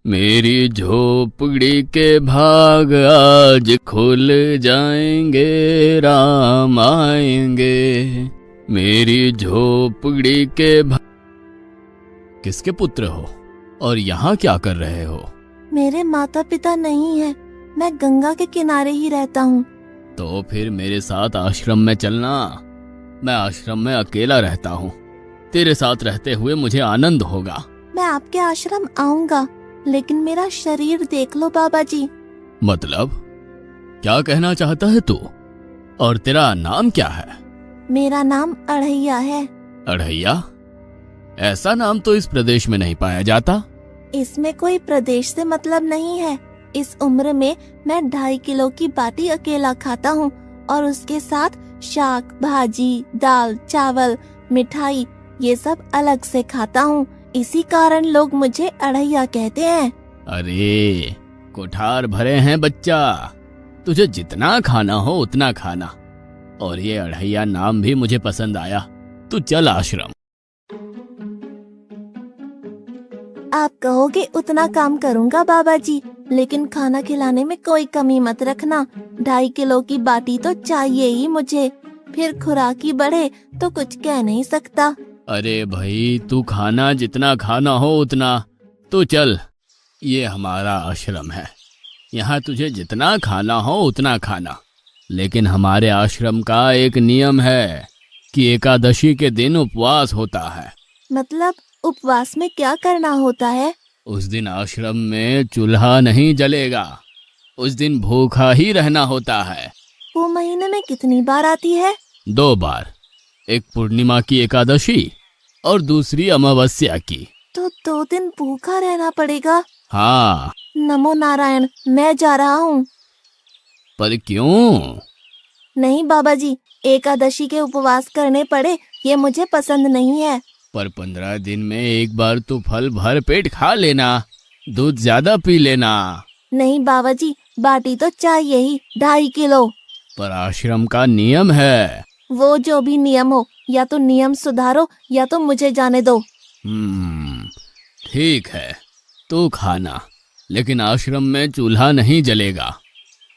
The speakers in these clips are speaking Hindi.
मेरी झोपड़ी के भाग आज खुल जाएंगे, राम आएंगे। मेरी झोपड़ी के भाग। किसके पुत्र हो और यहाँ क्या कर रहे हो? मेरे माता पिता नहीं है, मैं गंगा के किनारे ही रहता हूँ। तो फिर मेरे साथ आश्रम में चलना। मैं आश्रम में अकेला रहता हूँ, तेरे साथ रहते हुए मुझे आनंद होगा। मैं आपके आश्रम आऊंगा, लेकिन मेरा शरीर देख लो बाबा जी। मतलब क्या कहना चाहता है तू? और तेरा नाम क्या है? मेरा नाम अढ़ैया है। अढ़ैया? ऐसा नाम तो इस प्रदेश में नहीं पाया जाता। इसमें कोई प्रदेश से मतलब नहीं है। इस उम्र में मैं 2.5 किलो की बाटी अकेला खाता हूँ और उसके साथ शाक, भाजी, दाल, चावल, मिठाई ये सब अलग से खाता हूँ। इसी कारण लोग मुझे अढ़ैया कहते हैं। अरे कोठार भरे हैं बच्चा, तुझे जितना खाना हो उतना खाना। और ये अढ़ैया नाम भी मुझे पसंद आया। तू चल आश्रम। आप कहोगे उतना काम करूँगा बाबा जी, लेकिन खाना खिलाने में कोई कमी मत रखना। 2.5 किलो की बाटी तो चाहिए ही मुझे, फिर खुराकी बढ़े तो कुछ कह नहीं सकता। अरे भाई तू खाना जितना खाना हो उतना। तू चल, ये हमारा आश्रम है, यहाँ तुझे जितना खाना हो उतना खाना। लेकिन हमारे आश्रम का एक नियम है कि एकादशी के दिन उपवास होता है। मतलब उपवास में क्या करना होता है? उस दिन आश्रम में चूल्हा नहीं जलेगा, उस दिन भूखा ही रहना होता है। वो महीने में कितनी बार आती है? 2 बार, एक पूर्णिमा की एकादशी और दूसरी अमावस्या की। तो 2 दिन भूखा रहना पड़ेगा। हाँ। नमो नारायण, मैं जा रहा हूँ। पर क्यों? नहीं बाबा जी, एकादशी के उपवास करने पड़े ये मुझे पसंद नहीं है। पर 15 दिन में एक बार तो फल भर पेट खा लेना, दूध ज्यादा पी लेना। नहीं बाबा जी, बाटी तो चाहिए ही 2.5 किलो। पर आश्रम का नियम है। वो जो भी नियम हो, या तो नियम सुधारो या तो मुझे जाने दो। ठीक है, तू खाना, लेकिन आश्रम में चूल्हा नहीं जलेगा।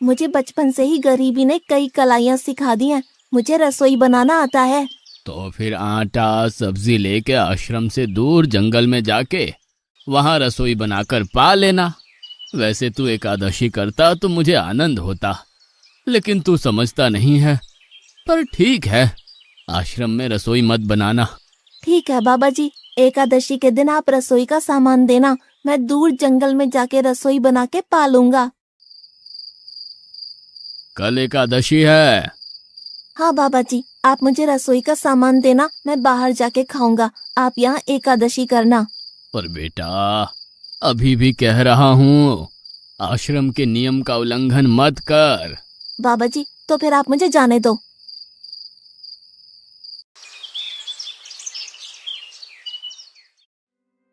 मुझे बचपन से ही गरीबी ने कई कलाइयाँ सिखा दी हैं। मुझे रसोई बनाना आता है। तो फिर आटा सब्जी लेके आश्रम से दूर जंगल में जाके वहां रसोई बनाकर पा लेना। वैसे तू एकादशी करता तो मुझे आनंद होता, लेकिन तू समझता नहीं है। पर ठीक है, आश्रम में रसोई मत बनाना। ठीक है बाबा जी, एकादशी के दिन आप रसोई का सामान देना, मैं दूर जंगल में जाके रसोई बना के पालूंगा। कल एकादशी है। हाँ बाबा जी, आप मुझे रसोई का सामान देना, मैं बाहर जाके खाऊंगा। आप यहाँ एकादशी करना। पर बेटा, अभी भी कह रहा हूँ, आश्रम के नियम का उल्लंघन मत कर। बाबा जी, तो फिर आप मुझे जाने दो।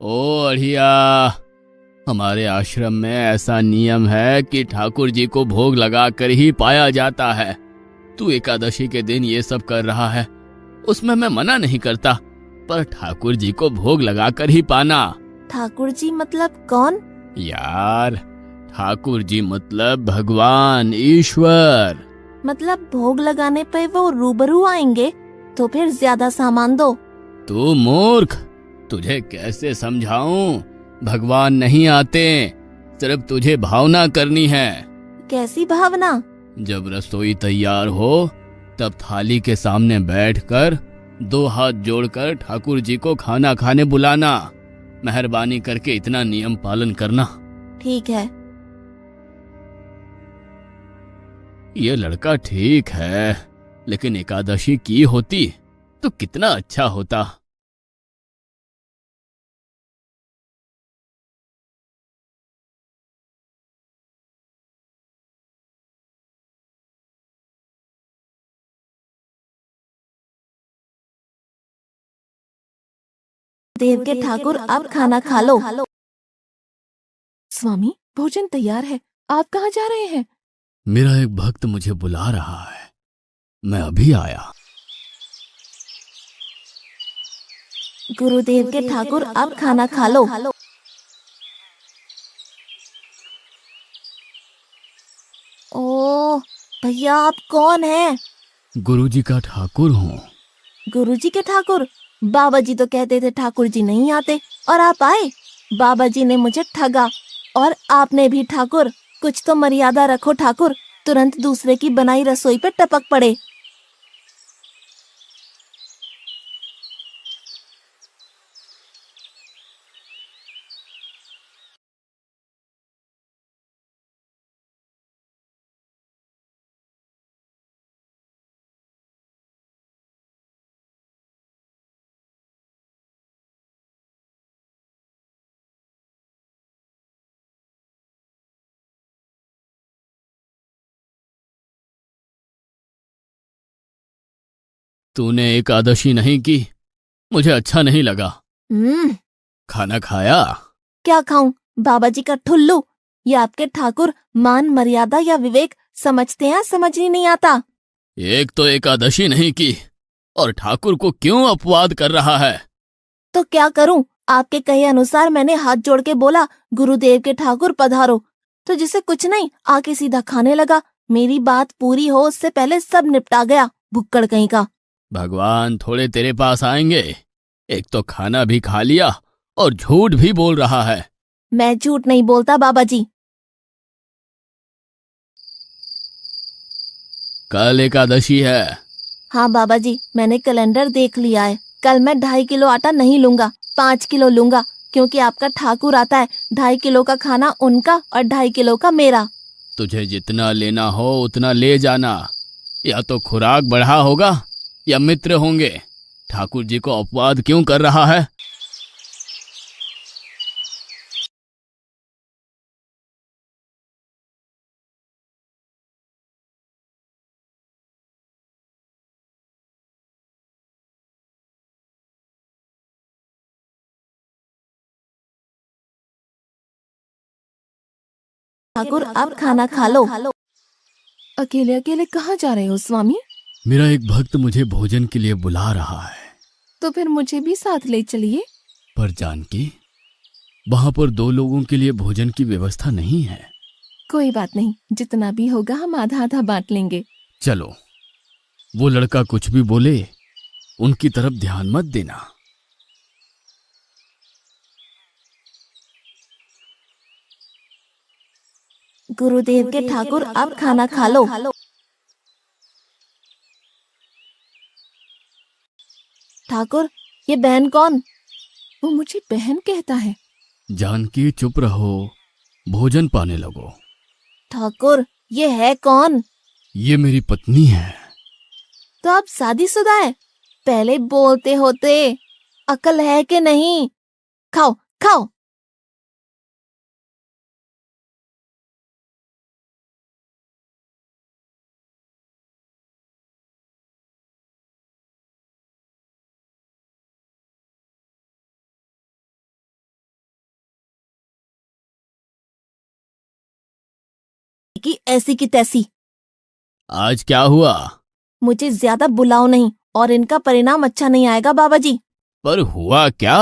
ओ अढ़िया, हमारे आश्रम में ऐसा नियम है कि ठाकुर जी को भोग लगा कर ही पाया जाता है। तू एकादशी के दिन ये सब कर रहा है, उसमें मैं मना नहीं करता, पर ठाकुर जी को भोग लगा कर ही पाना। ठाकुर जी मतलब कौन? यार, ठाकुर जी मतलब भगवान ईश्वर। मतलब भोग लगाने पे वो रूबरू आएंगे? तो फिर ज्यादा सामान दो। तू मूर्ख, तुझे कैसे समझाऊं? भगवान नहीं आते, सिर्फ तुझे भावना करनी है। कैसी भावना? जब रसोई तैयार हो तब थाली के सामने बैठकर 2 हाथ जोड़कर ठाकुर जी को खाना खाने बुलाना। मेहरबानी करके इतना नियम पालन करना। ठीक है। ये लड़का ठीक है, लेकिन एकादशी की होती तो कितना अच्छा होता। देव के ठाकुर, आप खाना खा लो। स्वामी, भोजन तैयार है, आप कहाँ जा रहे हैं? मेरा एक भक्त मुझे बुला रहा है, मैं अभी आया। गुरुदेव के ठाकुर, आप खाना खा लो। ओह भैया, आप कौन हैं? गुरुजी का ठाकुर हूँ। गुरुजी के ठाकुर? बाबा जी तो कहते थे ठाकुर जी नहीं आते, और आप आए। बाबा जी ने मुझे ठगा, और आपने भी ठाकुर। कुछ तो मर्यादा रखो ठाकुर, तुरंत दूसरे की बनाई रसोई पे टपक पड़े। तूने एकादशी नहीं की, मुझे अच्छा नहीं लगा। हम्म। खाना खाया? क्या खाऊं? बाबा जी का ठुल्लू। ये आपके ठाकुर मान मर्यादा या विवेक समझते हैं, समझ ही नहीं आता। एक तो एकादशी नहीं की और ठाकुर को क्यों अपवाद कर रहा है? तो क्या करूं? आपके कहे अनुसार मैंने हाथ जोड़ के बोला, गुरुदेव के ठाकुर पधारो। तो जिसे कुछ नहीं, आके सीधा खाने लगा। मेरी बात पूरी हो उससे पहले सब निपटा गया, भुक्कड़ कहीं का। भगवान थोड़े तेरे पास आएंगे। एक तो खाना भी खा लिया और झूठ भी बोल रहा है। मैं झूठ नहीं बोलता बाबा जी। कल एकादशी है। हाँ बाबा जी, मैंने कैलेंडर देख लिया है। कल मैं 2.5 किलो आटा नहीं लूंगा, 5 किलो लूंगा, क्योंकि आपका ठाकुर आता है। 2.5 किलो का खाना उनका और 2.5 किलो का मेरा। तुझे जितना लेना हो उतना ले जाना। या तो खुराक बढ़ा होगा या मित्र होंगे। ठाकुर जी को अपवाद क्यों कर रहा है? ठाकुर आप खाना खा लो। अकेले अकेले कहाँ जा रहे हो स्वामी? मेरा एक भक्त मुझे भोजन के लिए बुला रहा है। तो फिर मुझे भी साथ ले चलिए। पर जानकी, वहां पर 2 लोगों के लिए भोजन की व्यवस्था नहीं है। कोई बात नहीं, जितना भी होगा हम आधा आधा बांट लेंगे। चलो, वो लड़का कुछ भी बोले उनकी तरफ ध्यान मत देना। गुरुदेव के ठाकुर आप खाना खा लो। ठाकुर, ये बहन कौन? वो मुझे बहन कहता है। जानकी चुप रहो, भोजन पाने लगो। ठाकुर, ये है कौन? ये मेरी पत्नी है। तो आप शादीशुदा है? पहले बोलते होते। अकल है कि नहीं? खाओ खाओ। कि ऐसी की तैसी। आज क्या हुआ? मुझे ज्यादा बुलाओ नहीं, और इनका परिणाम अच्छा नहीं आएगा बाबा जी। पर हुआ क्या?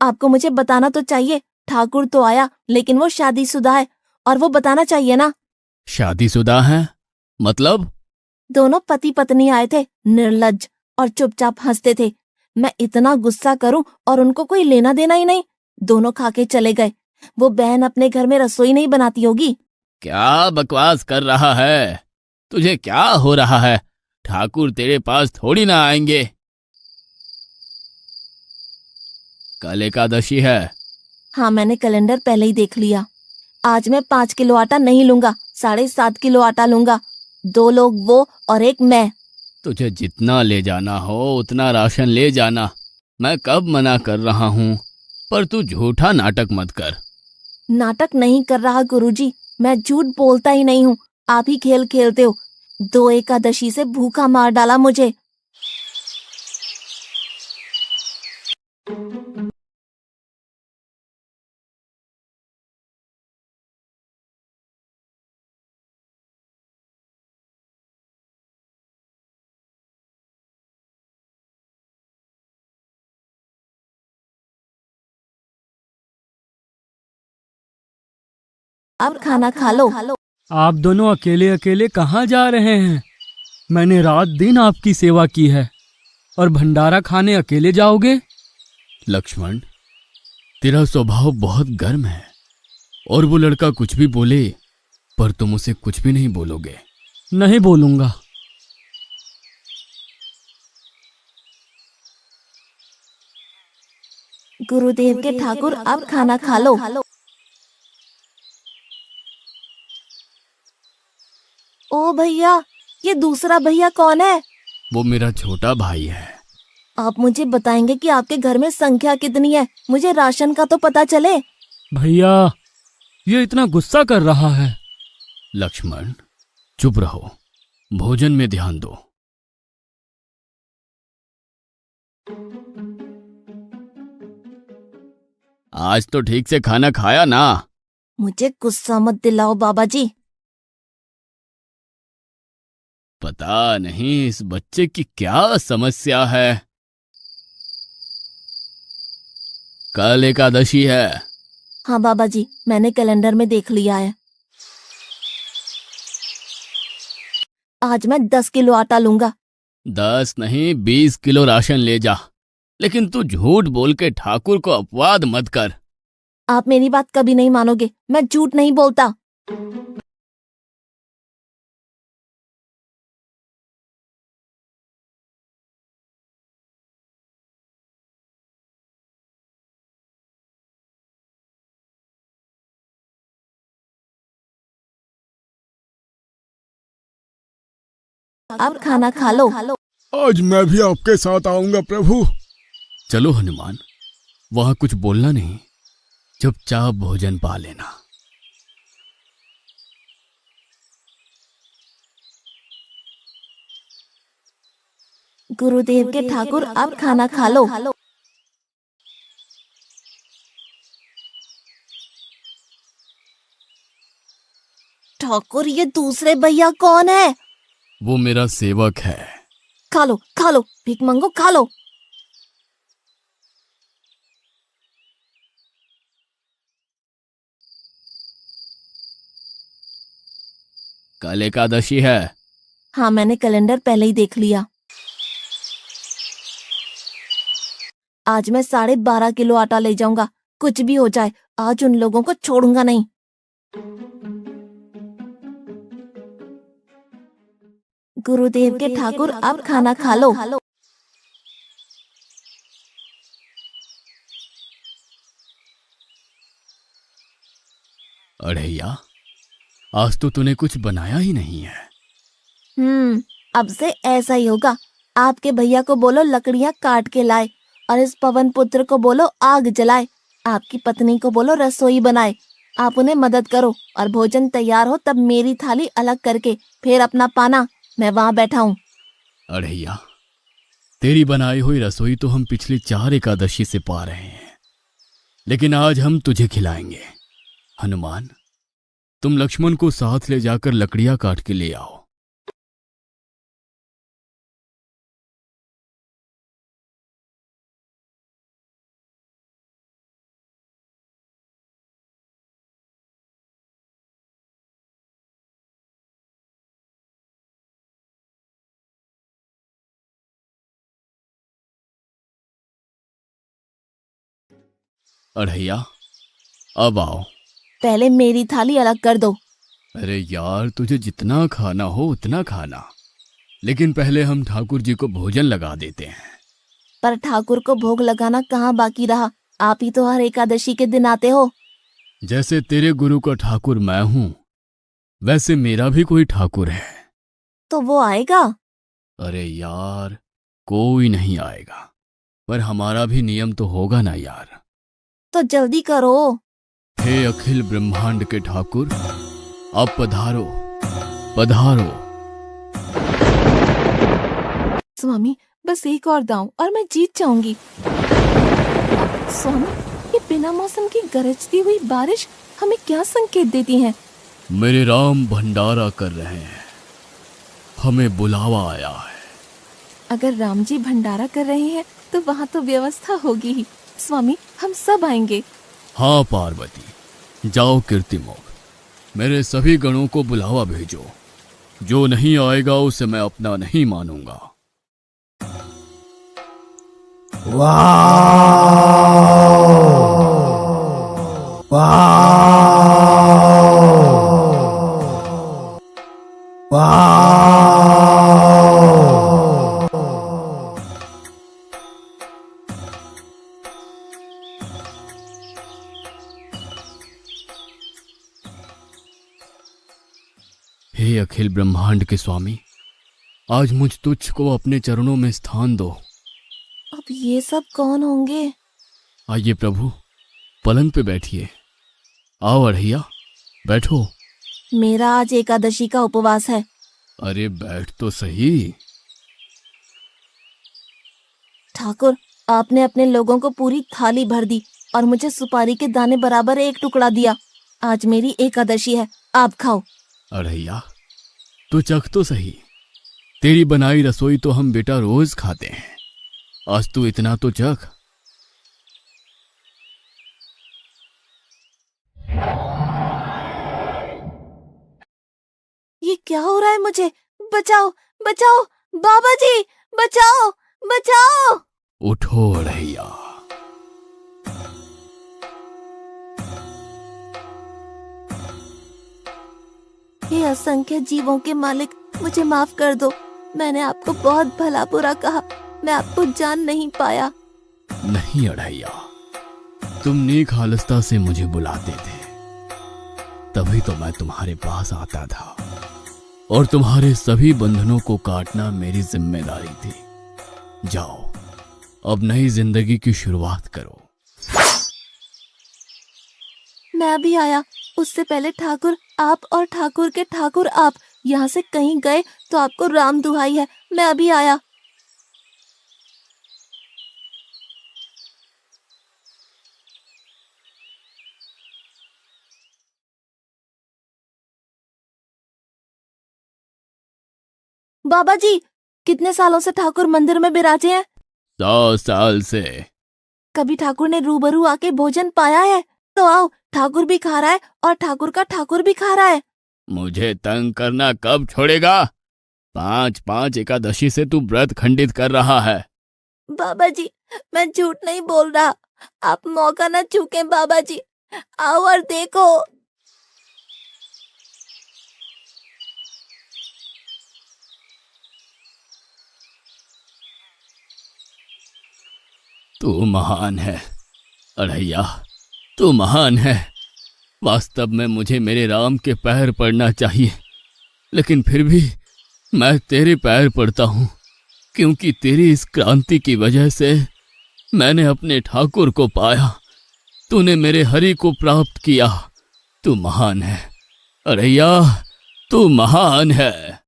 आपको मुझे बताना तो चाहिए। ठाकुर तो आया, लेकिन वो शादीशुदा है, और वो बताना चाहिए ना। शादीशुदा है? मतलब? दोनों पति पत्नी आए थे, निर्लज्ज, और चुपचाप हंसते थे। मैं इतना गुस्सा करूं और उनको कोई लेना देना ही नहीं। दोनों खा के चले गए। वो बहन अपने घर में रसोई नहीं बनाती होगी। क्या बकवास कर रहा है? तुझे क्या हो रहा है? ठाकुर तेरे पास थोड़ी ना आएंगे। कल एकादशी है। हाँ, मैंने कैलेंडर पहले ही देख लिया। आज मैं 5 किलो आटा नहीं लूंगा, 7.5 किलो आटा लूंगा। 2 लोग वो और एक मैं। तुझे जितना ले जाना हो उतना राशन ले जाना। मैं कब मना कर रहा हूँ, पर तू झूठा नाटक मत कर। नाटक नहीं कर रहा गुरुजी, मैं झूठ बोलता ही नहीं हूँ। आप ही खेल खेलते हो। 2 एकादशी से भूखा मार डाला मुझे। अब खाना खा लो। आप दोनों अकेले अकेले कहाँ जा रहे हैं? मैंने रात दिन आपकी सेवा की है और भंडारा खाने अकेले जाओगे? लक्ष्मण, तेरा स्वभाव बहुत गर्म है और वो लड़का कुछ भी बोले पर तुम उसे कुछ भी नहीं बोलोगे। नहीं बोलूंगा। गुरुदेव के ठाकुर, अब खाना खा लो। ओ भैया, ये दूसरा भैया कौन है? वो मेरा छोटा भाई है। आप मुझे बताएंगे कि आपके घर में संख्या कितनी है? मुझे राशन का तो पता चले। भैया, ये इतना गुस्सा कर रहा है। लक्ष्मण, चुप रहो, भोजन में ध्यान दो। आज तो ठीक से खाना खाया ना? मुझे गुस्सा मत दिलाओ बाबा जी। पता नहीं इस बच्चे की क्या समस्या है। कल एकादशी है। हाँ बाबा जी, मैंने कैलेंडर में देख लिया है। आज मैं 10 किलो आटा लूंगा। 10 नहीं 20 किलो राशन ले जा, लेकिन तू झूठ बोल के ठाकुर को अपवाद मत कर। आप मेरी बात कभी नहीं मानोगे, मैं झूठ नहीं बोलता। अब खाना खा लो। आज मैं भी आपके साथ आऊंगा प्रभु। चलो हनुमान, वहां कुछ बोलना नहीं, चुपचाप भोजन पा लेना। गुरुदेव के ठाकुर, अब खाना खा लो। ठाकुर, ये दूसरे भैया कौन है? वो मेरा सेवक है। खा लो खा लो, भीख मंगो, खा लो। कल एकादशी है। हाँ, मैंने कैलेंडर पहले ही देख लिया। आज मैं 12.5 किलो आटा ले जाऊंगा। कुछ भी हो जाए, आज उन लोगों को छोड़ूंगा नहीं। गुरुदेव के ठाकुर, अब खाना खा लो। अढ़ैया, आज तो तूने कुछ बनाया ही नहीं है। अब से ऐसा ही होगा। आपके भैया को बोलो लकड़ियां काट के लाए, और इस पवन पुत्र को बोलो आग जलाए। आपकी पत्नी को बोलो रसोई बनाए। आप उन्हें मदद करो, और भोजन तैयार हो तब मेरी थाली अलग करके फिर अपना पाना। मैं वहां बैठा हूँ। अढ़ैया, तेरी बनाई हुई रसोई तो हम पिछली 4 एकादशी से पा रहे हैं, लेकिन आज हम तुझे खिलाएंगे। हनुमान, तुम लक्ष्मण को साथ ले जाकर लकड़ियां काट के ले आओ। अढ़ैया, अब आओ। पहले मेरी थाली अलग कर दो। अरे यार, तुझे जितना खाना हो उतना खाना, लेकिन पहले हम ठाकुर जी को भोजन लगा देते हैं। पर ठाकुर को भोग लगाना कहाँ बाकी रहा? आप ही तो हर एकादशी के दिन आते हो। जैसे तेरे गुरु का ठाकुर मैं हूं, वैसे मेरा भी कोई ठाकुर है। तो वो आएगा? अरे यार, कोई नहीं आएगा, पर हमारा भी नियम तो होगा ना यार। तो जल्दी करो। हे अखिल ब्रह्मांड के ठाकुर, अब पधारो पधारो। स्वामी, बस एक और दांव और मैं जीत जाऊंगी। स्वामी, ये बिना मौसम की गरजती हुई बारिश हमें क्या संकेत देती है? मेरे राम भंडारा कर रहे हैं, हमें बुलावा आया है। अगर राम जी भंडारा कर रहे हैं तो वहाँ तो व्यवस्था होगी ही। स्वामी, हम सब आएंगे। हाँ पार्वती, जाओ कीर्तिमोग, मेरे सभी गणों को बुलावा भेजो। जो नहीं आएगा उसे मैं अपना नहीं मानूंगा। हे अखिल ब्रह्मांड के स्वामी, आज मुझ तुच्छ को अपने चरणों में स्थान दो। अब ये सब कौन होंगे? आइए प्रभु, पलंग पे बैठिए। आओ अढ़ैया, बैठो। मेरा आज एकादशी का उपवास है। अरे बैठ तो सही। ठाकुर, आपने अपने लोगों को पूरी थाली भर दी और मुझे सुपारी के दाने बराबर एक टुकड़ा दिया। आज मेरी एकादशी है, आप खाओ। अढ़ैया, तू चख तो सही। तेरी बनाई रसोई तो हम बेटा रोज खाते हैं, आज तू इतना तो चख। ये क्या हो रहा है मुझे? बचाओ बचाओ, बाबा जी बचाओ बचाओ। उठो अढ़ैया। हे असंख्य जीवों के मालिक, मुझे माफ कर दो। मैंने आपको बहुत भला बुरा कहा, मैं आपको जान नहीं पाया। नहीं अढ़ैया, तुम नेक हालस्ता से मुझे बुलाते थे, तभी तो मैं तुम्हारे पास आता था, और तुम्हारे सभी बंधनों को काटना मेरी जिम्मेदारी थी। जाओ, अब नई जिंदगी की शुरुआत करो। मैं भी आया। उससे पहले ठाकुर आप और ठाकुर के ठाकुर आप यहाँ से कहीं गए तो आपको राम दुहाई है, मैं अभी आया। बाबा जी, कितने सालों से ठाकुर मंदिर में विराजे हैं? 100 साल से। कभी ठाकुर ने रूबरू आके भोजन पाया है? तो आओ, ठाकुर भी खा रहा है और ठाकुर का ठाकुर भी खा रहा है। मुझे तंग करना कब छोड़ेगा? 5-5 एकादशी से तू व्रत खंडित कर रहा है। बाबा जी, मैं झूठ नहीं बोल रहा, आप मौका न चूकें बाबा जी। आओ और देखो। तू महान है अढ़ैया, तू महान है। वास्तव में मुझे मेरे राम के पैर पड़ना चाहिए, लेकिन फिर भी मैं तेरे पैर पड़ता हूँ, क्योंकि तेरी इस क्रांति की वजह से मैंने अपने ठाकुर को पाया। तूने मेरे हरि को प्राप्त किया। तू महान है अढ़ैया, तू महान है।